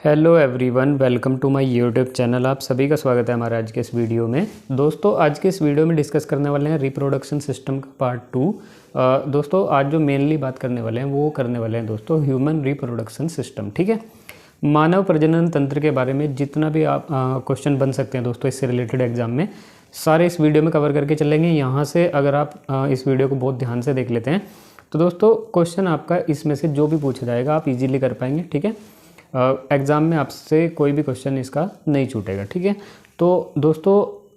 Hello everyone, welcome to my YouTube channel. आप सभी का स्वागत है हमारे आज के इस वीडियो में। दोस्तों, आज के इस वीडियो में डिस्कस करने वाले हैं रिप्रोडक्शन सिस्टम का पार्ट 2। दोस्तों, आज जो मेनली बात करने वाले हैं वो करने वाले हैं दोस्तों ह्यूमन रिप्रोडक्शन सिस्टम। ठीक है, मानव प्रजनन तंत्र के बारे में जितना भी आप क्वेश्चन बन सकते हैं दोस्तों इससे रिलेटेड एग्जाम में, सारे इस वीडियो में कवर करके चलेंगे। यहाँ से अगर आप इस वीडियो को बहुत ध्यान से देख लेते हैं तो दोस्तों क्वेश्चन आपका इसमें से जो भी पूछा जाएगा आप इजीली कर पाएंगे। ठीक है, एग्ज़ाम में आपसे कोई भी क्वेश्चन इसका नहीं छूटेगा। ठीक है, तो दोस्तों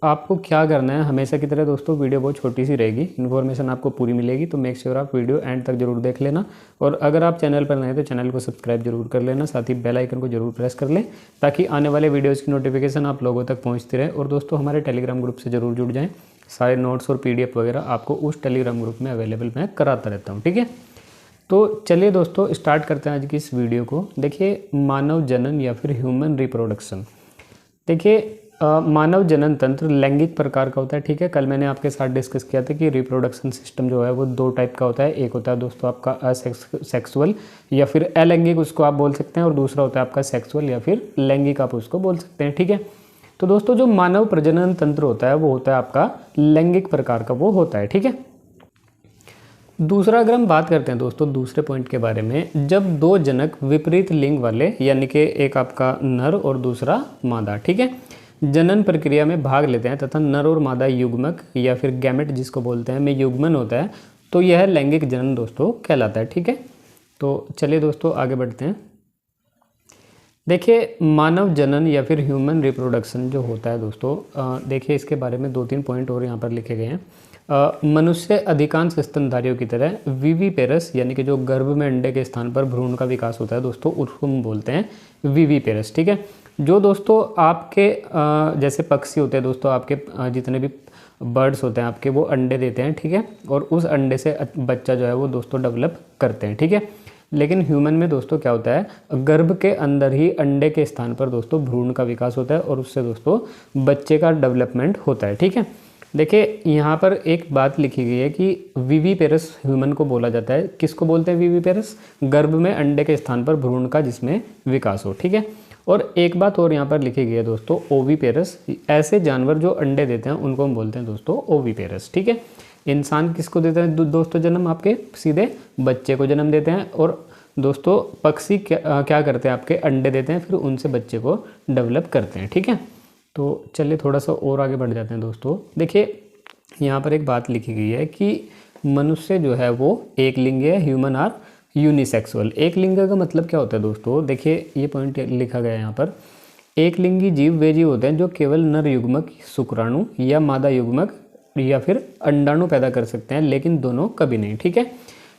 आपको क्या करना है, हमेशा की तरह दोस्तों वीडियो बहुत छोटी सी रहेगी, इन्फॉर्मेशन आपको पूरी मिलेगी, तो मेक श्योर आप वीडियो एंड तक जरूर देख लेना। और अगर आप चैनल पर नए हैं तो चैनल को सब्सक्राइब जरूर कर लेना, साथ ही बेल आइकन को जरूर प्रेस कर लें ताकि आने वाले वीडियोज़ की नोटिफिकेशन आप लोगों तक पहुँचती रहे। और दोस्तों हमारे टेलीग्राम ग्रुप से जरूर जुड़ जाएँ, सारे नोट्स और PDF वगैरह आपको उस टेलीग्राम ग्रुप में अवेलेबल मैं कराता रहता हूँ। ठीक है, तो चलिए दोस्तों स्टार्ट करते हैं आज की इस वीडियो को। देखिए, मानव जनन या फिर ह्यूमन रिप्रोडक्शन। देखिए, मानव जनन तंत्र लैंगिक प्रकार का होता है। ठीक है, कल मैंने आपके साथ डिस्कस किया था कि रिप्रोडक्शन सिस्टम जो है वो दो टाइप का होता है। एक होता है दोस्तों आपका असेक्सुअल या फिर अलैंगिक, उसको आप बोल सकते हैं, और दूसरा होता है आपका सेक्सुअल या फिर लैंगिक, आप उसको बोल सकते हैं। ठीक है, तो दोस्तों जो मानव प्रजनन तंत्र होता है वो होता है आपका लैंगिक प्रकार का वो होता है। ठीक है, दूसरा अगर हम बात करते हैं दोस्तों दूसरे पॉइंट के बारे में, जब दो जनक विपरीत लिंग वाले यानी कि एक आपका नर और दूसरा मादा, ठीक है, जनन प्रक्रिया में भाग लेते हैं तथा नर और मादा युग्मक या फिर गैमेट जिसको बोलते हैं में युग्मन होता है, तो यह लैंगिक जनन दोस्तों कहलाता है। ठीक है, तो चलिए दोस्तों आगे बढ़ते हैं। देखिए, मानव जनन या फिर ह्यूमन रिप्रोडक्शन जो होता है दोस्तों, देखिए इसके बारे में 2-3 पॉइंट और यहाँ पर लिखे गए हैं। मनुष्य अधिकांश स्तनधारियों की तरह विविपेरस यानी कि जो गर्भ में अंडे के स्थान पर भ्रूण का विकास होता है दोस्तों, उसको हम बोलते हैं विविपेरस। ठीक है, जो दोस्तों आपके जैसे पक्षी होते हैं दोस्तों, आपके जितने भी बर्ड्स होते हैं आपके, वो अंडे देते हैं। ठीक है, और उस अंडे से बच्चा जो है वो दोस्तों डेवलप करते हैं। ठीक है, लेकिन ह्यूमन में दोस्तों क्या होता है, गर्भ के अंदर ही अंडे के स्थान पर दोस्तों भ्रूण का विकास होता है और उससे दोस्तों बच्चे का डेवलपमेंट होता है। ठीक है, देखिए यहाँ पर एक बात लिखी गई है कि विविपेरस ह्यूमन को बोला जाता है। किसको बोलते हैं विविपेरस? गर्भ में अंडे के स्थान पर भ्रूण का जिसमें विकास हो। ठीक है, और एक बात और यहाँ पर लिखी गई है दोस्तों, ओविपेरस। ऐसे जानवर जो अंडे देते हैं उनको हम बोलते हैं दोस्तों ओविपेरस। ठीक है, इंसान किसको देते हैं दोस्तों जन्म? आपके सीधे बच्चे को जन्म देते हैं। और दोस्तों पक्षी क्या करते हैं? आपके अंडे देते हैं, फिर उनसे बच्चे को डेवलप करते हैं। ठीक है, तो चलिए थोड़ा सा और आगे बढ़ जाते हैं दोस्तों। देखिए यहाँ पर एक बात लिखी गई है कि मनुष्य जो है वो एक लिंगी है, ह्यूमन आर यूनिसेक्सुअल। एक लिंग का मतलब क्या होता है दोस्तों? देखिए ये पॉइंट लिखा गया है यहाँ पर, एक लिंगी जीव वे जीव होते हैं जो केवल नर युग्मक शुक्राणु या मादा युग्मक या फिर अंडाणु पैदा कर सकते हैं, लेकिन दोनों कभी नहीं। ठीक है,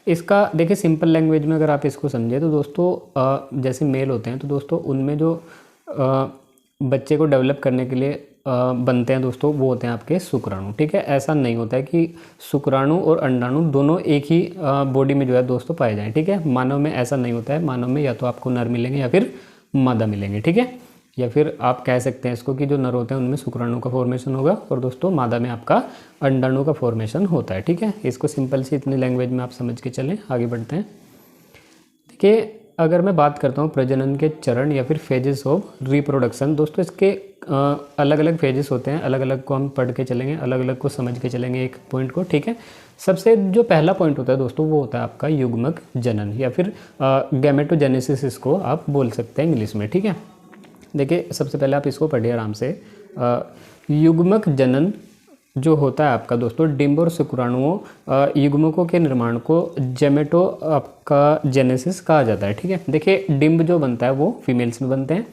इसका देखिए सिंपल लैंग्वेज में अगर आप इसको समझे तो दोस्तों जैसे मेल होते हैं तो दोस्तों उनमें जो बच्चे को डेवलप करने के लिए बनते हैं दोस्तों वो होते हैं आपके शुक्राणु। ठीक है, ऐसा नहीं होता है कि शुक्राणु और अंडाणु दोनों एक ही बॉडी में जो है दोस्तों पाए जाएं। ठीक है, मानव में ऐसा नहीं होता है। मानव में या तो आपको नर मिलेंगे या फिर मादा मिलेंगे। ठीक है, या फिर आप कह सकते हैं इसको कि जो नर होते हैं उनमें शुक्राणु का फॉर्मेशन होगा और दोस्तों मादा में आपका अंडाणु का फॉर्मेशन होता है। ठीक है, इसको सिंपल सी इतनी लैंग्वेज में आप समझ के चलें, आगे बढ़ते हैं। देखिए, अगर मैं बात करता हूँ प्रजनन के चरण या फिर फेजेस ऑफ रिप्रोडक्शन, दोस्तों इसके अलग अलग फेजेस होते हैं, अलग अलग को हम पढ़ के चलेंगे, अलग अलग को समझ के चलेंगे एक पॉइंट को। ठीक है, सबसे जो पहला पॉइंट होता है दोस्तों वो होता है आपका युग्मक जनन या फिर गैमेटोजेनेसिस, इसको आप बोल सकते हैं इंग्लिश में। ठीक है, देखिए सबसे पहले आप इसको पढ़िए आराम से। युग्मक जनन जो होता है आपका दोस्तों डिंब और शुक्राणुओं युग्मकों के निर्माण को जेमेटो आपका जेनेसिस कहा जाता है। ठीक है, देखिए डिंब जो बनता है वो फीमेल्स में बनते हैं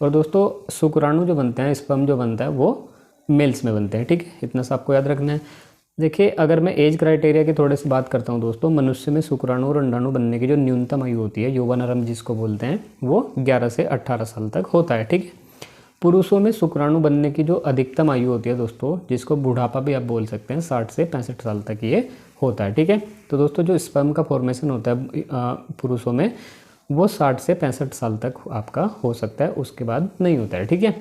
और दोस्तों शुक्राणु जो बनते हैं, स्पर्म जो बनता है वो मेल्स में बनते हैं। ठीक है, इतना सा आपको याद रखना है। देखिए अगर मैं एज क्राइटेरिया की थोड़ी सी बात करता हूँ दोस्तों, मनुष्य में शुक्राणु और अंडाणु बनने की जो न्यूनतम आयु होती है, यौवनारंभ जिसको बोलते हैं, वो 11 से 18 साल तक होता है। ठीक है, पुरुषों में शुक्राणु बनने की जो अधिकतम आयु होती है दोस्तों, जिसको बुढ़ापा भी आप बोल सकते हैं, 60 से 65 साल तक ये होता है। ठीक है, तो दोस्तों जो स्पर्म का फॉर्मेशन होता है पुरुषों में वो 60 से 65 साल तक आपका हो सकता है, उसके बाद नहीं होता है। ठीक है,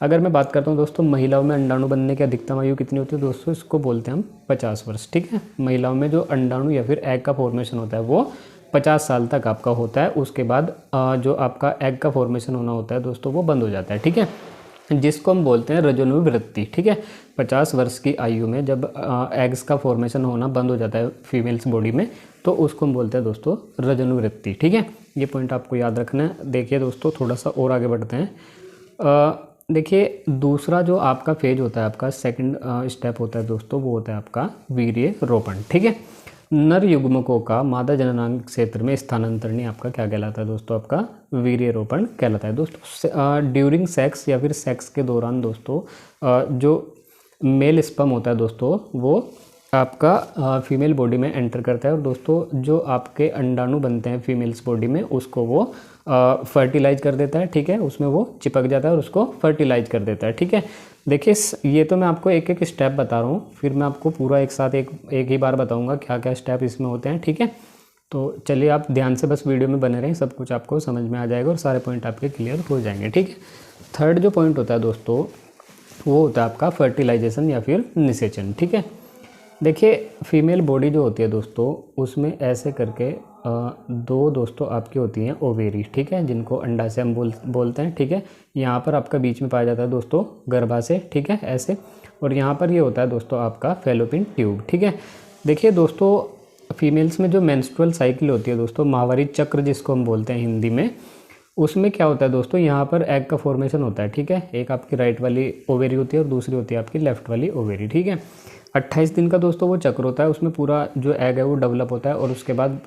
अगर मैं बात करता हूँ दोस्तों महिलाओं में अंडाणु बनने की अधिकतम आयु कितनी होती है दोस्तों, इसको बोलते हैं हम 50 वर्ष। ठीक है, महिलाओं में जो अंडाणु या फिर एग का फॉर्मेशन होता है वो 50 साल तक आपका होता है। उसके बाद जो आपका एग का फॉर्मेशन होना होता है दोस्तों वो बंद हो जाता है, ठीक है, जिसको हम बोलते हैं रजोनुवृत्ति, ठीक है। 50 वर्ष की आयु में जब एग्स का फॉर्मेशन होना बंद हो जाता है फीमेल्स बॉडी में, तो उसको हम बोलते हैं दोस्तों रजोनुवृत्ति, ठीक है। ये पॉइंट आपको याद रखना है। देखिए दोस्तों थोड़ा सा और आगे बढ़ते हैं। देखिए दूसरा जो आपका फेज होता है, आपका सेकंड स्टेप होता है दोस्तों, वो होता है आपका वीर्य रोपण, ठीक है। नर युग्मकों का मादा जननांग क्षेत्र में स्थानांतरण आपका क्या कहलाता है दोस्तों, आपका वीर्य रोपण कहलाता है दोस्तों। ड्यूरिंग सेक्स या फिर सेक्स के दौरान दोस्तों जो मेल स्पर्म होता है दोस्तों वो आपका फीमेल बॉडी में एंटर करता है, और दोस्तों जो आपके अंडाणु बनते हैं फीमेल्स बॉडी में उसको वो फर्टिलाइज कर देता है, ठीक है, उसमें वो चिपक जाता है और उसको फर्टिलाइज कर देता है, ठीक है। देखिए ये तो मैं आपको एक एक स्टेप बता रहा हूँ, फिर मैं आपको पूरा एक साथ एक ही बार बताऊँगा क्या क्या स्टेप इसमें होते हैं, ठीक है। तो चलिए आप ध्यान से बस वीडियो में बने रहें, सब कुछ आपको समझ में आ जाएगा और सारे पॉइंट आपके क्लियर हो जाएंगे, ठीक है। थर्ड जो पॉइंट होता है दोस्तों वो होता है आपका फर्टिलाइजेशन या फिर निषेचन, ठीक है। देखिए फीमेल बॉडी जो होती है दोस्तों उसमें ऐसे करके दो दोस्तों आपकी होती हैं ओवेरी, ठीक है, जिनको अंडाशय हम बोलते हैं, ठीक है। यहाँ पर आपका बीच में पाया जाता है दोस्तों गर्भाशय, ठीक है, ऐसे, और यहाँ पर ये होता है दोस्तों आपका फैलोपियन ट्यूब, ठीक है। देखिए दोस्तों फीमेल्स में जो मेंस्ट्रुअल साइकिल होती है दोस्तों, माहवारी चक्र जिसको हम बोलते हैं हिंदी में, उसमें क्या होता है दोस्तों, यहाँ पर एग का फॉर्मेशन होता है, ठीक है। एक आपकी राइट वाली ओवेरी होती है और दूसरी होती है आपकी लेफ्ट वाली ओवेरी, ठीक है। 28 दिन का दोस्तों वो चक्र होता है, उसमें पूरा जो एग है वो डेवलप होता है, और उसके बाद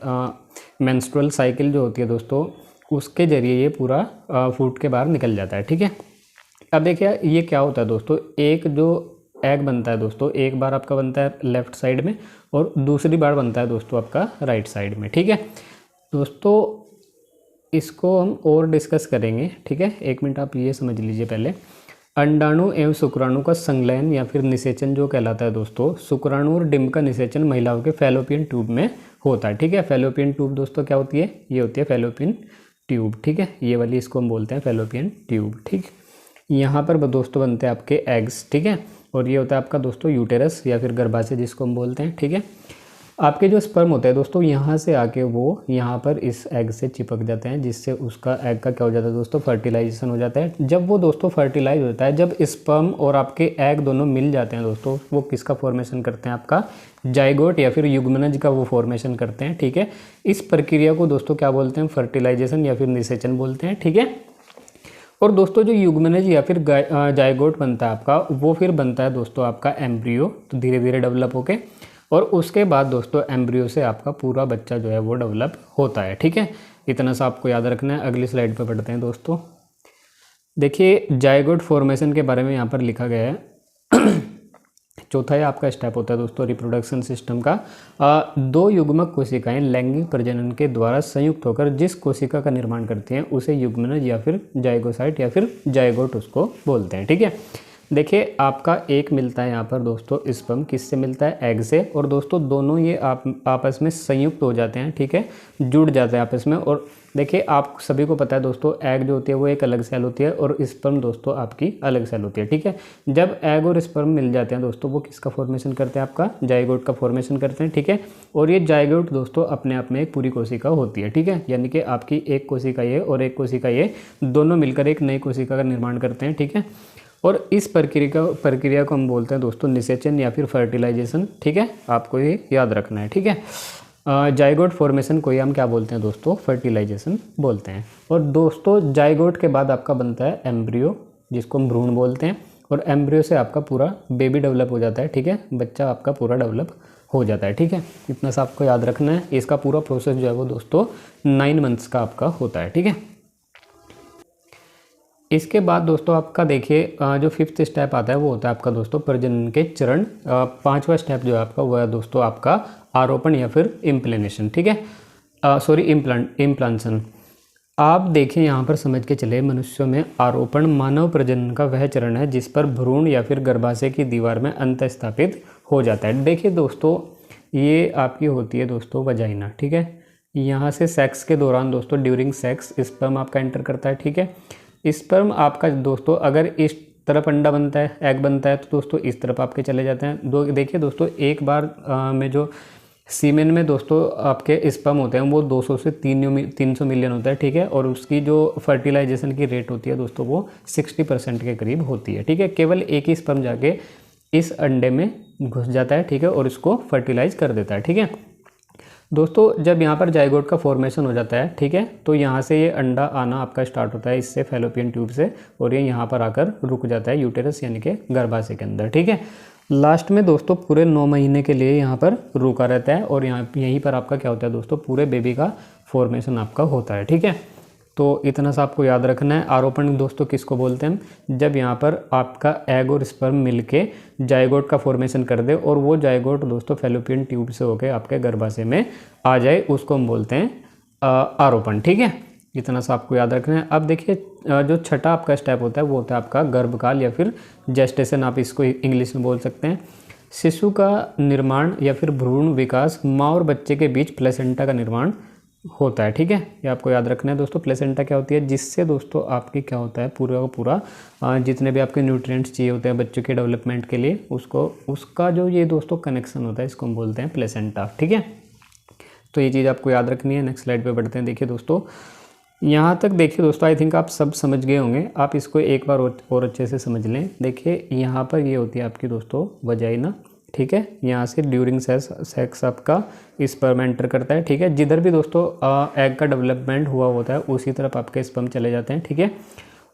मेंस्ट्रुअल साइकिल जो होती है दोस्तों उसके ज़रिए ये पूरा फूट के बाहर निकल जाता है, ठीक है। अब देखिए ये क्या होता है दोस्तों, एक जो एग बनता है दोस्तों एक बार आपका बनता है लेफ़्ट साइड में और दूसरी बार बनता है दोस्तों आपका राइट साइड में, ठीक है। दोस्तों इसको हम और डिस्कस करेंगे, ठीक है। एक मिनट आप ये समझ लीजिए पहले। अंडाणु एवं शुक्राणु का संलयन या फिर निषेचन जो कहलाता है दोस्तों, शुक्राणु और डिंब का निषेचन महिलाओं के फैलोपियन ट्यूब में होता है, ठीक है। फैलोपियन ट्यूब दोस्तों क्या होती है, ये होती है फैलोपियन ट्यूब, ठीक है। ये वाली इसको हम बोलते हैं फैलोपियन ट्यूब, ठीक। यहाँ पर दोस्तों बनते हैं आपके एग्स, ठीक है, और ये होता है आपका दोस्तों यूटेरस या फिर गर्भाशय जिसको हम बोलते हैं, ठीक है। आपके जो स्पर्म होते हैं दोस्तों यहाँ से आके वो यहाँ पर इस एग से चिपक जाते हैं, जिससे उसका एग का क्या हो जाता है दोस्तों फर्टिलाइजेशन हो जाता है। जब वो दोस्तों फर्टिलाइज होता है, जब स्पर्म और आपके एग दोनों मिल जाते हैं दोस्तों, वो किसका फॉर्मेशन करते हैं, आपका जाइगोट या फिर युग्मनज का वो फॉर्मेशन करते हैं, ठीक है। इस प्रक्रिया को दोस्तों क्या बोलते हैं, फर्टिलाइजेशन या फिर निषेचन बोलते हैं, ठीक है। और दोस्तों जो युग्मनज या फिर जाइगोट बनता है आपका, वो फिर बनता है दोस्तों आपका एम्ब्रियो, तो धीरे धीरे डेवलप होके, और उसके बाद दोस्तों एम्ब्रियो से आपका पूरा बच्चा जो है वो डेवलप होता है, ठीक है। इतना सा आपको याद रखना है। अगली स्लाइड पे पढ़ते हैं दोस्तों। देखिए जाइगोट फॉर्मेशन के बारे में यहाँ पर लिखा गया है। चौथा ये आपका स्टेप होता है दोस्तों रिप्रोडक्शन सिस्टम का। दो युग्मक कोशिकाएं लैंगिक प्रजनन के द्वारा संयुक्त होकर जिस कोशिका का निर्माण करती हैं उसे युग्मनज या फिर जाइगोसाइट या फिर जाइगोट उसको बोलते हैं, ठीक है। देखिए आपका एक मिलता है यहाँ पर दोस्तों स्पर्म, किससे मिलता है, एग से, और दोस्तों दोनों ये आपस में संयुक्त हो जाते हैं, ठीक है, जुड़ जाते हैं आपस में। और देखिए आप सभी को पता है दोस्तों एग जो होती है वो एक अलग सेल होती है और स्पर्म दोस्तों आपकी अलग सेल होती है, ठीक है। जब एग और स्पर्म मिल जाते हैं दोस्तों वो किसका फॉर्मेशन करते हैं, आपका जाइगोट का फॉर्मेशन करते हैं, ठीक है। और ये जाइगोट दोस्तों अपने आप में एक पूरी कोशिका होती है, ठीक है, यानी कि आपकी एक कोशिका ये और एक कोशिका ये दोनों मिलकर एक नई कोशिका का निर्माण करते हैं, ठीक है। और इस प्रक्रिया को हम बोलते हैं दोस्तों निषेचन या फिर फर्टिलाइजेशन, ठीक है, आपको ये याद रखना है, ठीक है। जाइगोट फॉर्मेशन को ही हम क्या बोलते हैं दोस्तों, फर्टिलाइजेशन बोलते हैं। और दोस्तों जाइगोट के बाद आपका बनता है एम्ब्रियो जिसको हम भ्रूण बोलते हैं, और एम्ब्रियो से आपका पूरा बेबी डेवलप हो जाता है, ठीक है, बच्चा आपका पूरा डेवलप हो जाता है, ठीक है। इतना सा आपको याद रखना है। इसका पूरा प्रोसेस जो है वो दोस्तों 9 मंथ्स का आपका होता है, ठीक है। इसके बाद दोस्तों आपका देखिए जो 5th स्टेप आता है वो होता है आपका दोस्तों प्रजनन के चरण। 5वां स्टेप जो है आपका वो है दोस्तों आपका आरोपण या फिर इम्प्लेनेशन, ठीक है, सॉरी इम्प्लांसन। आप देखिए यहाँ पर समझ के चले, मनुष्यों में आरोपण मानव प्रजनन का वह चरण है जिस पर भ्रूण या फिर गर्भाशय की दीवार में अंत स्थापित हो जाता है। देखिए दोस्तों ये आपकी होती है दोस्तों वजाइना, ठीक है। यहाँ से सेक्स के दौरान दोस्तों ड्यूरिंग सेक्स स्पर्म आपका एंटर करता है, ठीक है। स्पर्म आपका दोस्तों अगर इस तरफ अंडा बनता है, एग बनता है, तो दोस्तों इस तरफ आपके चले जाते हैं। देखिए दोस्तों एक बार में जो सीमेन में दोस्तों आपके स्पर्म होते हैं वो 200 से 300 मिलियन होता है, ठीक है। और उसकी जो फर्टिलाइजेशन की रेट होती है दोस्तों वो 60% के करीब होती है, ठीक है। केवल एक ही स्पर्म जाके इस अंडे में घुस जाता है, ठीक है, और इसको फर्टिलाइज कर देता है, ठीक है। दोस्तों जब यहाँ पर जाइगोट का फॉर्मेशन हो जाता है, ठीक है, तो यहाँ से ये अंडा आना आपका स्टार्ट होता है इससे फैलोपियन ट्यूब से, और ये यहाँ पर आकर रुक जाता है यूटेरस यानी कि गर्भाशय के अंदर, ठीक है। लास्ट में दोस्तों पूरे 9 महीने के लिए यहाँ पर रुका रहता है, और यहाँ यहीं पर आपका क्या होता है दोस्तों, पूरे बेबी का फॉर्मेशन आपका होता है, ठीक है। तो इतना सा आपको याद रखना है। आरोपण दोस्तों किसको बोलते हैं, जब यहाँ पर आपका एग और स्पर्म मिलके जाइगोट का फॉर्मेशन कर दे और वो जाइगोट दोस्तों फैलोपियन ट्यूब से होकर आपके गर्भाशय में आ जाए, उसको हम बोलते हैं आरोपण, ठीक है। इतना सा आपको याद रखना है। अब देखिए जो छठा आपका स्टेप होता है वो होता है आपका गर्भकाल या फिर जेस्टेशन, आप इसको इंग्लिश में बोल सकते हैं। शिशु का निर्माण या फिर भ्रूण विकास, माँ और बच्चे के बीच प्लेसेंटा का निर्माण होता है, ठीक है। ये आपको याद रखना है दोस्तों। प्लेसेंटा क्या होती है, जिससे दोस्तों आपकी क्या होता है पूरा का पूरा जितने भी आपके न्यूट्रिएंट्स चाहिए होते हैं बच्चों के डेवलपमेंट के लिए, उसका जो ये दोस्तों कनेक्शन होता है इसको हम बोलते हैं प्लेसेंटा, ठीक है। तो ये चीज़ आपको याद रखनी है। नेक्स्ट स्लाइड पे बढ़ते हैं। देखिए दोस्तों यहाँ तक देखिए दोस्तों, आई थिंक आप सब समझ गए होंगे, आप इसको एक बार और अच्छे से समझ लें। देखिए यहाँ पर ये होती है आपकी दोस्तों वजाइना, ठीक है। यहाँ से ड्यूरिंग सेक्स आपका स्पर्म एंटर करता है, ठीक है। जिधर भी दोस्तों एग का डेवलपमेंट हुआ होता है उसी तरफ आपके स्पर्म चले जाते हैं, ठीक है।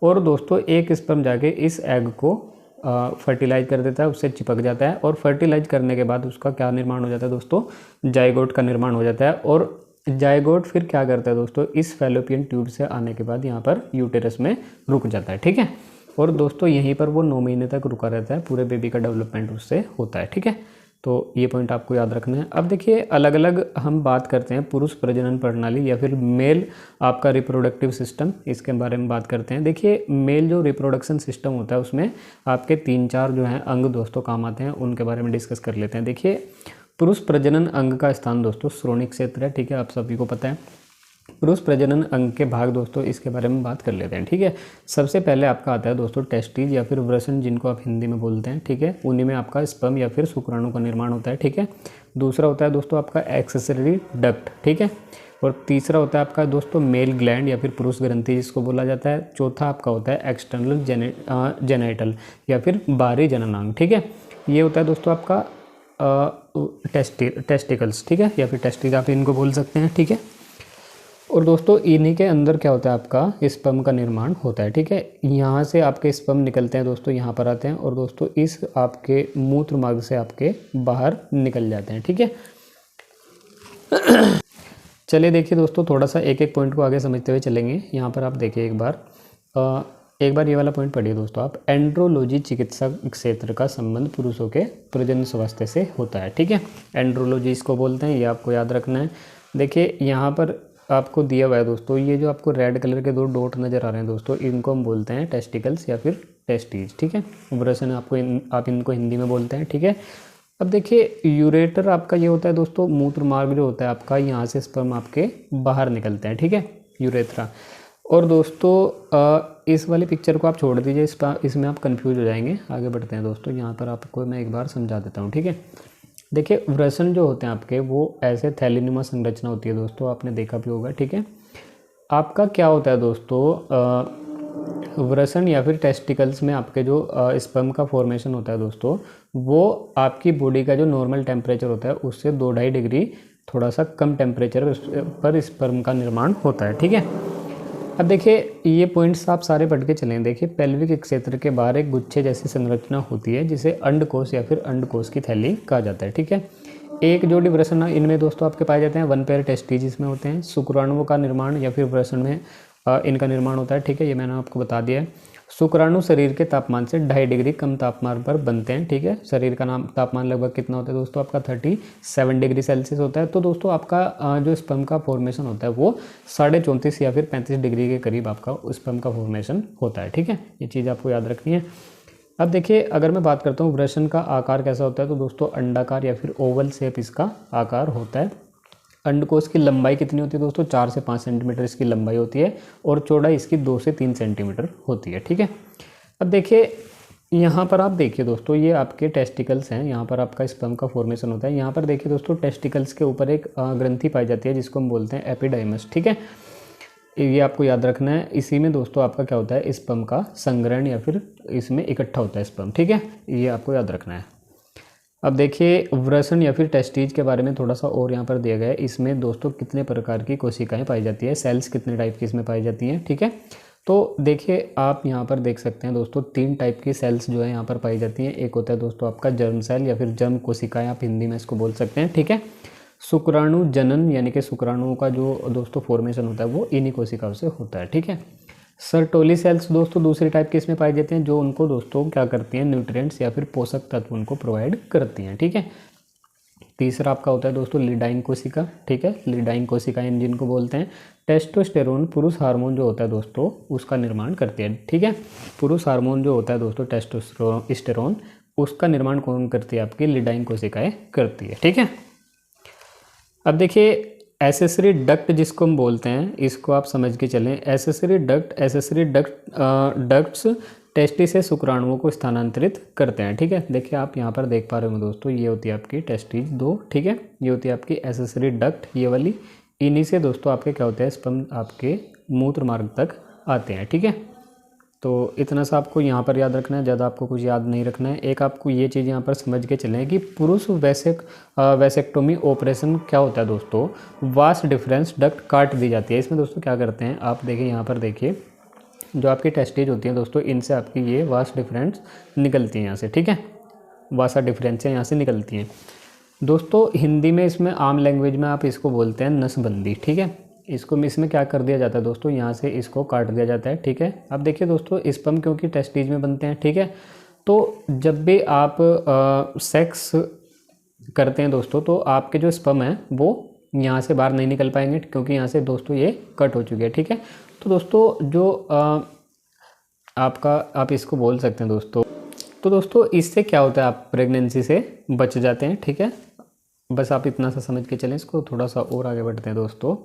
और दोस्तों एक स्पर्म जाके इस एग को फर्टिलाइज कर देता है, उससे चिपक जाता है, और फर्टिलाइज करने के बाद उसका क्या निर्माण हो जाता है दोस्तों, जाइगोट का निर्माण हो जाता है। और जाइगोट फिर क्या करता है दोस्तों, इस फैलोपियन ट्यूब से आने के बाद यहाँ पर यूटेरस में रुक जाता है, ठीक है। और दोस्तों यहीं पर वो 9 महीने तक रुका रहता है, पूरे बेबी का डेवलपमेंट उससे होता है, ठीक है। तो ये पॉइंट आपको याद रखना है। अब देखिए अलग अलग हम बात करते हैं पुरुष प्रजनन प्रणाली या फिर मेल आपका रिप्रोडक्टिव सिस्टम, इसके बारे में बात करते हैं। देखिए मेल जो रिप्रोडक्शन सिस्टम होता है उसमें आपके 3-4 जो हैं अंग दोस्तों काम आते हैं, उनके बारे में डिस्कस कर लेते हैं। देखिए पुरुष प्रजनन अंग का स्थान दोस्तों श्रोणिक क्षेत्र है, ठीक है, आप सभी को पता है। पुरुष प्रजनन अंग के भाग दोस्तों इसके बारे में बात कर लेते हैं, ठीक है। सबसे पहले आपका आता है दोस्तों टेस्टिज या फिर वृषण, जिनको आप हिंदी में बोलते हैं, ठीक है। उन्हीं में आपका स्पर्म या फिर शुक्राणु का निर्माण होता है, ठीक है। दूसरा होता है दोस्तों आपका एक्सेसरी डक्ट, ठीक है। और तीसरा होता है आपका दोस्तों मेल ग्लैंड या फिर पुरुष ग्रंथि जिसको बोला जाता है। चौथा आपका होता है एक्सटर्नल जेनेटल या फिर बाहरी जननांग, ठीक है। ये होता है दोस्तों आपका टेस्टिकल्स, ठीक है, या फिर टेस्टिस आप इनको बोल सकते हैं, ठीक है। और दोस्तों इन्हीं के अंदर क्या होता है आपका स्पर्म का निर्माण होता है, ठीक है। यहाँ से आपके स्पर्म निकलते हैं दोस्तों, यहाँ पर आते हैं और दोस्तों इस आपके मूत्र मार्ग से आपके बाहर निकल जाते हैं, ठीक है। चलिए देखिए दोस्तों थोड़ा सा एक एक पॉइंट को आगे समझते हुए चलेंगे। यहाँ पर आप देखिए एक बार ये वाला पॉइंट पढ़िए दोस्तों आप। एंड्रोलॉजी चिकित्सा क्षेत्र का संबंध पुरुषों के प्रजनन स्वास्थ्य से होता है, ठीक है। एंड्रोलॉजी इसको बोलते हैं, ये आपको याद रखना है। देखिए यहाँ पर आपको दिया हुआ है दोस्तों, ये जो आपको रेड कलर के 2 डॉट नज़र आ रहे हैं दोस्तों, इनको हम बोलते हैं टेस्टिकल्स या फिर टेस्टीज, ठीक है। वृषण आप इनको हिंदी में बोलते हैं, ठीक है। अब देखिए यूरेटर आपका ये होता है दोस्तों, मूत्र मार्ग जो होता है आपका, यहाँ से स्पर्म आपके बाहर निकलते हैं, ठीक है, यूरेथ्रा। और दोस्तों इस वाली पिक्चर को आप छोड़ दीजिए, इसमें आप कंफ्यूज हो जाएंगे। आगे बढ़ते हैं दोस्तों, यहाँ पर आपको मैं एक बार समझा देता हूँ, ठीक है। देखिए वृषण जो होते हैं आपके वो ऐसे थैलीनुमा संरचना होती है दोस्तों, आपने देखा भी होगा, ठीक है। आपका क्या होता है दोस्तों, वृषण या फिर टेस्टिकल्स में आपके जो स्पर्म का फॉर्मेशन होता है दोस्तों, वो आपकी बॉडी का जो नॉर्मल टेम्परेचर होता है उससे 2-2.5 डिग्री थोड़ा सा कम टेम्परेचर पर स्पर्म का निर्माण होता है, ठीक है। अब देखिए ये पॉइंट्स आप सारे पढ़ के चलें। देखिए पेल्विक क्षेत्र के बाहर एक गुच्छे जैसी संरचना होती है जिसे अंडकोश या फिर अंडकोश की थैली कहा जाता है, ठीक है। एक जोड़ी वृषण इनमें दोस्तों आपके पाए जाते हैं, 1 पेयर टेस्टिज इसमें होते हैं। शुक्राणुओं का निर्माण या फिर वृषण में इनका निर्माण होता है, ठीक है, ये मैंने आपको बता दिया है। शुक्राणु शरीर के तापमान से 2.5 डिग्री कम तापमान पर बनते हैं, ठीक है। शरीर का तापमान लगभग कितना होता है दोस्तों आपका 37 डिग्री सेल्सियस होता है। तो दोस्तों आपका जो स्पर्म का फॉर्मेशन होता है वो 34.5 या फिर 35 डिग्री के करीब आपका स्पर्म का फॉर्मेशन होता है, ठीक है। ये चीज़ आपको याद रखनी है। अब देखिए अगर मैं बात करता हूँ वृषण का आकार कैसा होता है, तो दोस्तों अंडाकार या फिर ओवल शेप इसका आकार होता है। अंडकोश की लंबाई कितनी होती है दोस्तों, 4 से 5 सेंटीमीटर इसकी लंबाई होती है और चौड़ाई इसकी 2 से 3 सेंटीमीटर होती है, ठीक है। अब देखिए यहाँ पर आप देखिए दोस्तों, ये आपके टेस्टिकल्स हैं, यहाँ पर आपका स्पर्म का फॉर्मेशन होता है। यहाँ पर देखिए दोस्तों, टेस्टिकल्स के ऊपर एक ग्रंथि पाई जाती है जिसको हम बोलते हैं एपिडाइमस, ठीक है। ये आपको याद रखना है। इसी में दोस्तों आपका क्या होता है, स्पर्म का संग्रहण या फिर इसमें इकट्ठा होता है स्पर्म, ठीक है, ये आपको याद रखना है। अब देखिए वृषण या फिर टेस्टीज के बारे में थोड़ा सा और यहाँ पर दिया गया है। इसमें दोस्तों कितने प्रकार की कोशिकाएं पाई जाती है, सेल्स कितने टाइप की इसमें पाई जाती हैं, ठीक है। तो देखिए आप यहाँ पर देख सकते हैं दोस्तों, 3 टाइप की सेल्स जो है यहाँ पर पाई जाती हैं। एक होता है दोस्तों आपका जर्म सेल या फिर जर्म कोशिकाएं, आप हिंदी में इसको बोल सकते हैं, ठीक है। शुक्राणु जनन यानी कि शुक्राणुओं का जो दोस्तों फॉर्मेशन होता है वो इन्हीं कोशिकाओं से होता है, ठीक है। सर्टोली सेल्स दोस्तों दूसरी टाइप की इसमें पाई जाती हैं, जो उनको दोस्तों क्या करती हैं, न्यूट्रिएंट्स या फिर पोषक तत्व उनको प्रोवाइड करती हैं, ठीक है। तीसरा आपका होता है दोस्तों लिडाइन कोशिका, ठीक है, लिडाइन कोशिकाएं जिनको बोलते हैं। टेस्टोस्टेरोन पुरुष हार्मोन जो होता है दोस्तों उसका निर्माण करती है, ठीक है। पुरुष हार्मोन जो होता है दोस्तों टेस्टोस्टेरोन, उसका निर्माण कौन करती है, आपकी लिडाइन कोशिकाएं करती है, ठीक है। अब देखिए एसेसरी डक्ट जिसको हम बोलते हैं, इसको आप समझ के चलें। एसेसरी डक्ट्स टेस्टिस से शुक्राणुओं को स्थानांतरित करते हैं, ठीक है। देखिए आप यहाँ पर देख पा रहे हो दोस्तों, ये होती है आपकी टेस्टिस 2, ठीक है। ये होती है आपकी एसेसरी डक्ट, ये वाली। इन्हीं से दोस्तों आपके क्या होते हैं, स्पर्म आपके मूत्र मार्ग तक आते हैं, ठीक है। तो इतना सा आपको यहाँ पर याद रखना है, ज़्यादा आपको कुछ याद नहीं रखना है। एक आपको ये चीज़ यहाँ पर समझ के चलें कि पुरुष वैसेक्टोमी ऑपरेशन क्या होता है दोस्तों, वास डिफरेंस डक्ट काट दी जाती है। इसमें दोस्तों क्या करते हैं, आप देखिए यहाँ पर देखिए, जो आपकी टेस्टेज होती हैं दोस्तों, इनसे आपकी ये वास डिफरेंस निकलती हैं यहाँ से, ठीक है। वासा डिफरेंस यहाँ से निकलती हैं दोस्तों। हिंदी में इसमें आम लैंग्वेज में आप इसको बोलते हैं नसबंदी, ठीक है। इसको इसमें क्या कर दिया जाता है दोस्तों, यहाँ से इसको काट दिया जाता है, ठीक है। अब देखिए दोस्तों, स्पर्म क्योंकि टेस्टीज में बनते हैं, ठीक है। तो जब भी आप सेक्स करते हैं दोस्तों, तो आपके जो स्पर्म है वो यहाँ से बाहर नहीं निकल पाएंगे, क्योंकि यहाँ से दोस्तों ये कट हो चुके हैं, ठीक है। तो दोस्तों जो आप इसको बोल सकते हैं दोस्तों, तो दोस्तों इससे क्या होता है, आप प्रेगनेंसी से बच जाते हैं, ठीक है। बस आप इतना सा समझ के चलें, इसको थोड़ा सा और आगे बढ़ते हैं दोस्तों।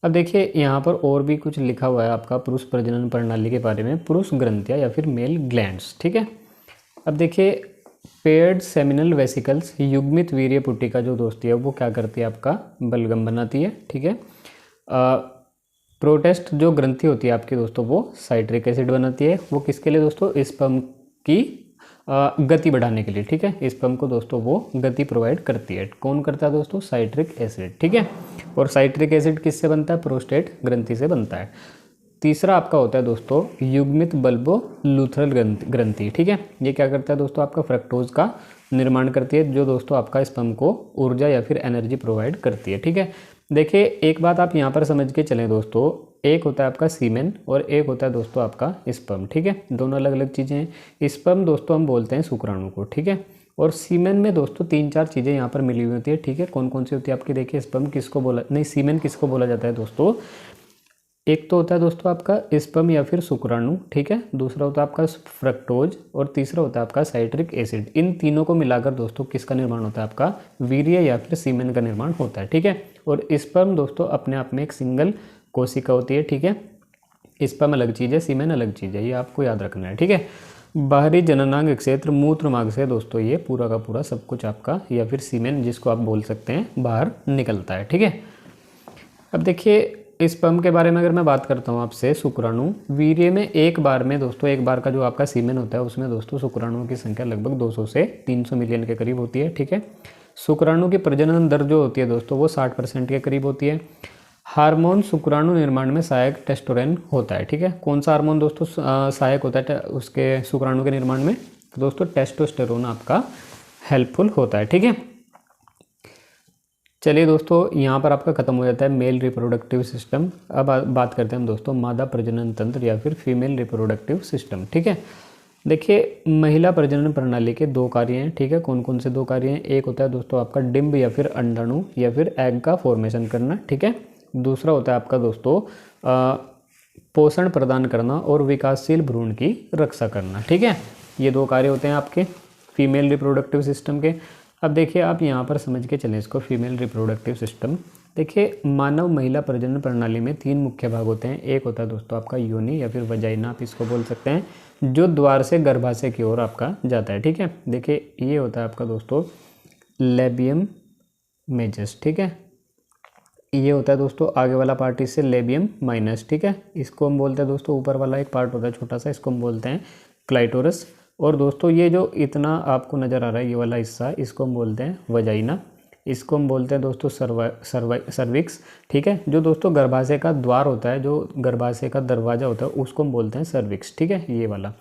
अब देखिए यहाँ पर और भी कुछ लिखा हुआ है आपका पुरुष प्रजनन प्रणाली के बारे में, पुरुष ग्रंथियाँ या फिर मेल ग्लैंड्स, ठीक है। अब देखिए पेयर्ड सेमिनल वेसिकल्स, युग्मित वीर्य पुट्टिका जो दोस्ती है वो क्या करती है, आपका बलगम बनाती है, ठीक है। प्रोटेस्ट जो ग्रंथि होती है आपकी दोस्तों, वो साइट्रिक एसिड बनाती है। वो किसके लिए दोस्तों, स्पर्म की गति बढ़ाने के लिए, ठीक है। स्पर्म को दोस्तों वो गति प्रोवाइड करती है। कौन करता है दोस्तों, साइट्रिक एसिड, ठीक है। और साइट्रिक एसिड किससे बनता है, प्रोस्टेट ग्रंथि से बनता है। तीसरा आपका होता है दोस्तों युग्मित बल्बो लूथरल ग्रंथि, ठीक है। ये क्या करता है दोस्तों, आपका फ्रक्टोज का निर्माण करती है, जो दोस्तों आपका स्पर्म को ऊर्जा या फिर एनर्जी प्रोवाइड करती है, ठीक है। देखिए एक बात आप यहाँ पर समझ के चलें दोस्तों, एक होता है आपका सीमेन और एक होता है दोस्तों आपका स्पर्म, ठीक है। दोनों अलग अलग चीज़ें हैं। स्पर्म दोस्तों हम बोलते हैं शुक्राणु को, ठीक है। और सीमेन में दोस्तों 3-4 चीज़ें यहाँ पर मिली हुई होती है, ठीक है। कौन कौन सी होती है आपकी, देखिए स्पर्म किसको बोला, नहीं सीमेन किसको बोला जाता है दोस्तों, एक तो होता है दोस्तों आपका स्पर्म या फिर शुक्राणु, ठीक है। दूसरा होता है आपका फ्रक्टोज और तीसरा होता है आपका साइट्रिक एसिड। इन तीनों को मिलाकर दोस्तों किसका निर्माण होता है, आपका वीर्य या फिर सीमेन का निर्माण होता है, ठीक है। और स्पर्म दोस्तों अपने आप में एक सिंगल कोशिका होती है, ठीक है। स्पर्म अलग चीज़ है, सीमेन अलग चीज़ है, ये आपको याद रखना है, ठीक है। बाहरी जननांग क्षेत्र मूत्र मार्ग से दोस्तों ये पूरा का पूरा सब कुछ आपका या फिर सीमेन जिसको आप बोल सकते हैं बाहर निकलता है, ठीक है। अब देखिए स्पर्म के बारे में अगर मैं बात करता हूँ आपसे, शुक्राणु वीर्य में एक बार में दोस्तों, एक बार का जो आपका सीमेन होता है उसमें दोस्तों शुक्राणुओं की संख्या लगभग 200 से 300 मिलियन के करीब होती है, ठीक है। शुक्राणु की प्रजनन दर जो होती है दोस्तों वो 60% के करीब होती है। हार्मोन शुक्राणु निर्माण में सहायक टेस्टोस्टेरोन होता है, ठीक है। कौन सा हार्मोन दोस्तों सहायक होता है उसके शुक्राणु के निर्माण में, तो दोस्तों टेस्टोस्टेरोन आपका हेल्पफुल होता है, ठीक है। चलिए दोस्तों यहाँ पर आपका खत्म हो जाता है मेल रिप्रोडक्टिव सिस्टम। अब बात करते हैं हम दोस्तों मादा प्रजनन तंत्र या फिर फीमेल रिप्रोडक्टिव सिस्टम, ठीक है। देखिए महिला प्रजनन प्रणाली के 2 कार्य हैं, ठीक है। कौन कौन से 2 कार्य हैं, एक होता है दोस्तों आपका डिंब या फिर अंडाणु या फिर एग का फॉर्मेशन करना, ठीक है। दूसरा होता है आपका दोस्तों पोषण प्रदान करना और विकासशील भ्रूण की रक्षा करना, ठीक है। ये 2 कार्य होते हैं आपके फीमेल रिप्रोडक्टिव सिस्टम के। अब देखिए आप यहाँ पर समझ के चलें इसको, फीमेल रिप्रोडक्टिव सिस्टम देखिए मानव महिला प्रजनन प्रणाली में 3 मुख्य भाग होते हैं। एक होता है दोस्तों आपका योनि या फिर वजाइना आप इसको बोल सकते हैं, जो द्वार से गर्भाशय की ओर आपका जाता है। ठीक है, देखिए ये होता है आपका दोस्तों लेबियम मेजस। ठीक है, ये होता है दोस्तों आगे वाला पार्ट इससे लेबियम माइनस। ठीक है, इसको हम बोलते हैं दोस्तों ऊपर वाला एक पार्ट होता है छोटा सा, इसको हम बोलते हैं क्लाइटोरस। और दोस्तों ये जो इतना आपको नज़र आ रहा है ये वाला हिस्सा, इसको हम बोलते हैं वजाइना। इसको हम बोलते हैं दोस्तों सर्विक्स। ठीक है, जो दोस्तों गर्भाशय का द्वार होता है, जो गर्भाशय का दरवाज़ा होता है, उसको हम बोलते हैं सर्विक्स। ठीक है, ये वाला,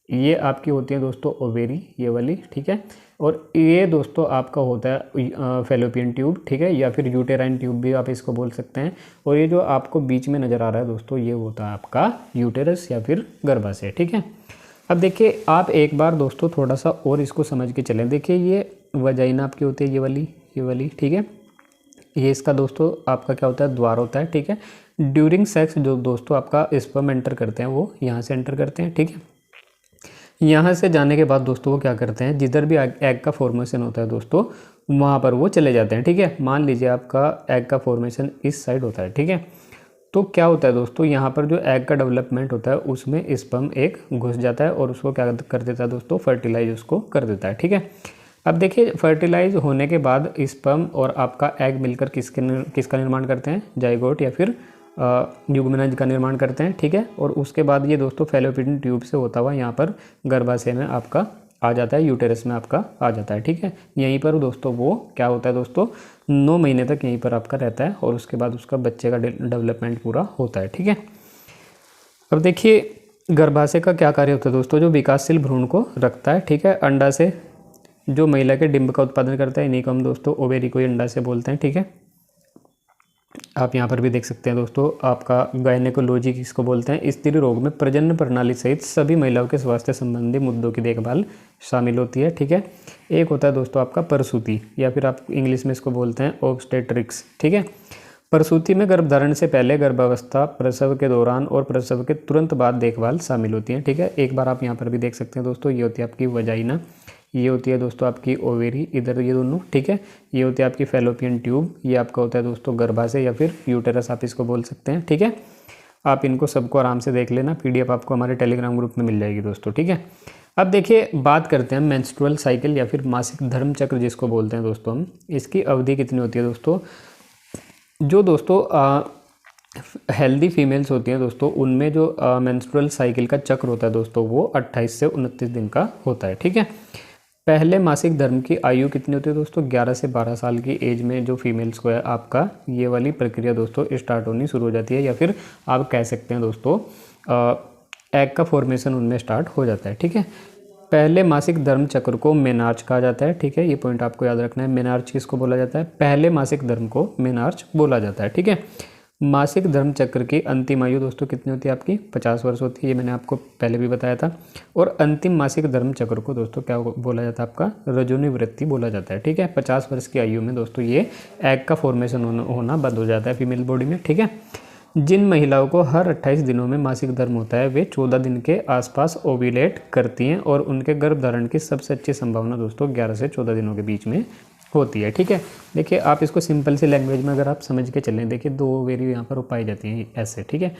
ये आपकी होती है दोस्तों ओवेरी, ये वाली। ठीक है, और ये दोस्तों आपका होता है फैलोपियन ट्यूब। ठीक है, या फिर यूटेराइन ट्यूब भी आप इसको बोल सकते हैं। और ये जो आपको बीच में नज़र आ रहा है दोस्तों, ये होता है आपका यूटेरस या फिर गर्भाशय। ठीक है, अब देखिए आप एक बार दोस्तों थोड़ा सा और इसको समझ के चलें। देखिए ये वजाइना आपकी होती है, ये वाली। ठीक है, ये इसका दोस्तों आपका क्या होता है, द्वार होता है। ठीक है, ड्यूरिंग सेक्स जो दोस्तों आपका स्पर्म एंटर करते हैं वो यहाँ से एंटर करते हैं। ठीक है, यहाँ से जाने के बाद दोस्तों वो क्या करते हैं, जिधर भी एग का फॉर्मेशन होता है दोस्तों वहाँ पर वो चले जाते हैं। ठीक है, मान लीजिए आपका एग का फॉर्मेशन इस साइड होता है। ठीक है, तो क्या होता है दोस्तों, यहाँ पर जो एग का डेवलपमेंट होता है उसमें स्पर्म एक घुस जाता है और उसको क्या कर देता है दोस्तों, फर्टिलाइज उसको कर देता है। ठीक है, अब देखिए फर्टिलाइज होने के बाद स्पर्म और आपका एग मिलकर किसका निर्माण करते हैं, जाइगोट या फिर युग्मनज का निर्माण करते हैं। ठीक है, और उसके बाद ये दोस्तों फैलोपियन ट्यूब से होता हुआ यहाँ पर गर्भाशय में आपका आ जाता है, यूटेरस में आपका आ जाता है। ठीक है, यहीं पर दोस्तों वो क्या होता है दोस्तों 9 महीने तक यहीं पर आपका रहता है और उसके बाद उसका बच्चे का डेवलपमेंट पूरा होता है। ठीक है, अब देखिए गर्भाशय का क्या कार्य होता है दोस्तों, जो विकासशील भ्रूण को रखता है। ठीक है, अंडा से जो महिला के डिंब का उत्पादन करता है, इन्हीं को हम दोस्तों ओवेरी को अंडा से बोलते हैं। ठीक है, आप यहाँ पर भी देख सकते हैं दोस्तों आपका गायनेकोलॉजी किसको बोलते हैं, स्त्री रोग में प्रजनन प्रणाली सहित सभी महिलाओं के स्वास्थ्य संबंधी मुद्दों की देखभाल शामिल होती है। ठीक है, एक होता है दोस्तों आपका प्रसूति या फिर आप इंग्लिश में इसको बोलते हैं ऑब्स्टेट्रिक्स। ठीक है, प्रसूति में गर्भधारण से पहले, गर्भावस्था, प्रसव के दौरान और प्रसव के तुरंत बाद देखभाल शामिल होती है। ठीक है, एक बार आप यहाँ पर भी देख सकते हैं दोस्तों, ये होती है आपकी वजाइना, ये होती है दोस्तों आपकी ओवेरी, इधर ये दोनों। ठीक है, ये होती है आपकी फैलोपियन ट्यूब, ये आपका होता है दोस्तों गर्भाशय या फिर यूटेरस आप इसको बोल सकते हैं। ठीक है, आप इनको सबको आराम से देख लेना, पीडीएफ आपको हमारे टेलीग्राम ग्रुप में मिल जाएगी दोस्तों। ठीक है, अब देखिए बात करते हैं मेंस्ट्रुअल साइकिल या फिर मासिक धर्म चक्र जिसको बोलते हैं दोस्तों हम, इसकी अवधि कितनी होती है दोस्तों। जो दोस्तों हेल्दी फीमेल्स होती हैं दोस्तों, उनमें जो मेंस्ट्रुअल साइकिल का चक्र होता है दोस्तों वो 28 से 29 दिन का होता है। ठीक है, पहले मासिक धर्म की आयु कितनी होती है दोस्तों, 11 से 12 साल की एज में जो फीमेल्स को है आपका ये वाली प्रक्रिया दोस्तों स्टार्ट होनी शुरू हो जाती है, या फिर आप कह सकते हैं दोस्तों एग का फॉर्मेशन उनमें स्टार्ट हो जाता है। ठीक है, पहले मासिक धर्म चक्र को मेनार्च कहा जाता है। ठीक है, ये पॉइंट आपको याद रखना है, मेनार्च किसको बोला जाता है, पहले मासिक धर्म को मेनार्च बोला जाता है। ठीक है, मासिक धर्म चक्र की अंतिम आयु दोस्तों कितनी होती है आपकी, 50 वर्ष होती है, ये मैंने आपको पहले भी बताया था। और अंतिम मासिक धर्म चक्र को दोस्तों क्या बोला जाता है, आपका रजोनिवृत्ति बोला जाता है। ठीक है, 50 वर्ष की आयु में दोस्तों ये एग का फॉर्मेशन होना बंद हो जाता है फीमेल बॉडी में। ठीक है, जिन महिलाओं को हर 28 दिनों में मासिक धर्म होता है वे 14 दिन के आसपास ओव्यूलेट करती हैं और उनके गर्भधारण की सबसे अच्छी संभावना दोस्तों 11 से 14 दिनों के बीच में होती है। ठीक है, देखिए आप इसको सिंपल सी लैंग्वेज में अगर आप समझ के चलें, देखिए 2 ओवेरी यहाँ पर पाई जाती हैं ऐसे। ठीक है,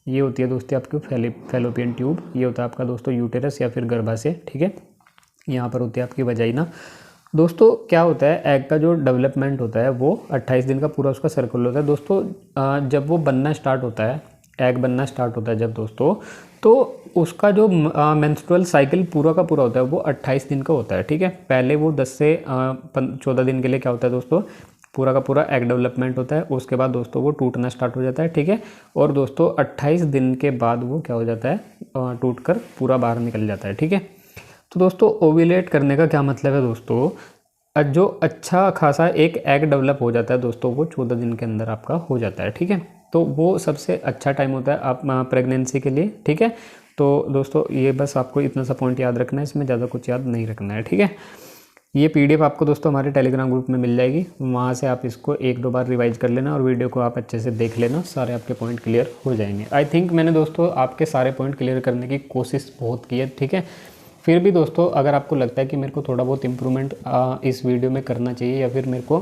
ये होती है दोस्तों आपकी फैलोपियन ट्यूब, ये होता है आपका दोस्तों यूटेरस या फिर गर्भाशय। ठीक है, यहाँ पर होती है आपकी वजाइना। दोस्तों क्या होता है, एग का जो डेवलपमेंट होता है वो 28 दिन का पूरा उसका सर्कल होता है दोस्तों। जब वो बनना स्टार्ट होता है, एग बनना स्टार्ट होता है जब दोस्तों, तो उसका जो मेंस्ट्रुअल साइकिल पूरा का पूरा होता है वो 28 दिन का होता है। ठीक है, पहले वो 10 से 14 दिन के लिए क्या होता है दोस्तों, पूरा का पूरा एग डेवलपमेंट होता है। उसके बाद दोस्तों वो टूटना स्टार्ट हो जाता है। ठीक है, और दोस्तों 28 दिन के बाद वो क्या हो जाता है, टूट कर पूरा बाहर निकल जाता है। ठीक है, तो दोस्तों ओव्यूलेट करने का क्या मतलब है दोस्तों, जो अच्छा खासा एक एग डेवलप हो जाता है दोस्तों वो 14 दिन के अंदर आपका हो जाता है। ठीक है, तो वो सबसे अच्छा टाइम होता है आप प्रेगनेंसी के लिए। ठीक है, तो दोस्तों ये बस आपको इतना सा पॉइंट याद रखना है, इसमें ज़्यादा कुछ याद नहीं रखना है। ठीक है, ये पीडीएफ आपको दोस्तों हमारे टेलीग्राम ग्रुप में मिल जाएगी, वहाँ से आप इसको 1-2 बार रिवाइज कर लेना और वीडियो को आप अच्छे से देख लेना, सारे आपके पॉइंट क्लियर हो जाएंगे। आई थिंक मैंने दोस्तों आपके सारे पॉइंट क्लियर करने की कोशिश बहुत की है। ठीक है, फिर भी दोस्तों अगर आपको लगता है कि मेरे को थोड़ा बहुत इम्प्रूवमेंट इस वीडियो में करना चाहिए या फिर मेरे को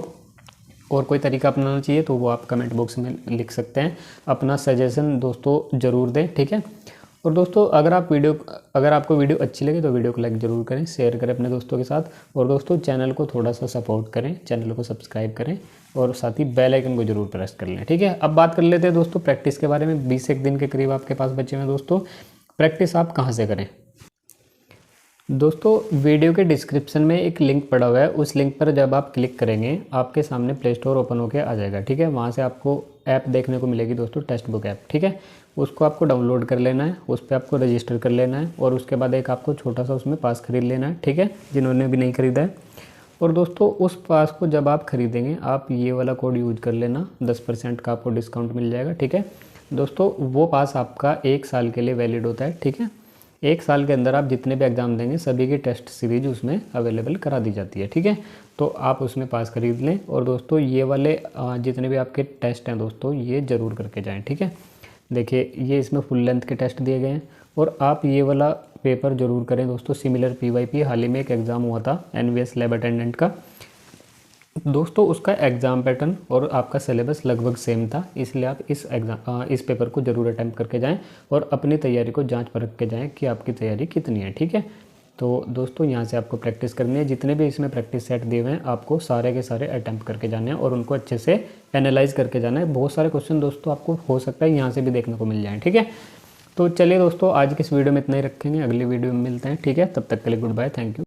और कोई तरीका अपनाना चाहिए तो वो आप कमेंट बॉक्स में लिख सकते हैं। अपना सजेशन दोस्तों ज़रूर दें, ठीक है। और दोस्तों अगर आपको वीडियो अच्छी लगे तो वीडियो को लाइक ज़रूर करें, शेयर करें अपने दोस्तों के साथ। और दोस्तों चैनल को थोड़ा सा सपोर्ट करें, चैनल को सब्सक्राइब करें और साथ ही बेल आइकन को जरूर प्रेस कर लें, ठीक है। अब बात कर लेते हैं दोस्तों प्रैक्टिस के बारे में। 20 एक दिन के करीब आपके पास बचे हैं दोस्तों। प्रैक्टिस आप कहाँ से करें दोस्तों, वीडियो के डिस्क्रिप्शन में एक लिंक पड़ा हुआ है। उस लिंक पर जब आप क्लिक करेंगे आपके सामने प्ले स्टोर ओपन होकर आ जाएगा, ठीक है। वहाँ से आपको ऐप देखने को मिलेगी दोस्तों, टेक्स्ट बुक ऐप, ठीक है। उसको आपको डाउनलोड कर लेना है, उस पर आपको रजिस्टर कर लेना है और उसके बाद एक आपको छोटा सा उसमें पास खरीद लेना है, ठीक है, जिन्होंने भी नहीं खरीदा है। और दोस्तों उस पास को जब आप खरीदेंगे आप ये वाला कोड यूज कर लेना, 10% का आपको डिस्काउंट मिल जाएगा, ठीक है। दोस्तों वो पास आपका 1 साल के लिए वैलिड होता है, ठीक है। 1 साल के अंदर आप जितने भी एग्ज़ाम देंगे सभी की टेस्ट सीरीज उसमें अवेलेबल करा दी जाती है, ठीक है। तो आप उसमें पास खरीद लें। और दोस्तों ये वाले जितने भी आपके टेस्ट हैं दोस्तों ये ज़रूर करके जाएं, ठीक है। देखिए ये इसमें फुल लेंथ के टेस्ट दिए गए हैं और आप ये वाला पेपर ज़रूर करें दोस्तों। सिमिलर PYP हाल ही में एक एग्ज़ाम हुआ था NVS लैब अटेंडेंट का दोस्तों, उसका एग्ज़ाम पैटर्न और आपका सिलेबस लगभग सेम था, इसलिए आप इस पेपर को ज़रूर अटैम्प्ट करके जाएं और अपनी तैयारी को जांच परख के जाएं कि आपकी तैयारी कितनी है, ठीक है। तो दोस्तों यहाँ से आपको प्रैक्टिस करनी है। जितने भी इसमें प्रैक्टिस सेट दिए हुए हैं आपको सारे के सारे अटैम्प्ट करके जाने हैं और उनको अच्छे से एनालाइज करके जाना है। बहुत सारे क्वेश्चन दोस्तों आपको हो सकता है यहाँ से भी देखने को मिल जाएँ, ठीक है। तो चलिए दोस्तों आज की इस वीडियो में इतना ही रखेंगे, अगली वीडियो में मिलते हैं, ठीक है। तब तक के लिए गुड बाय, थैंक यू।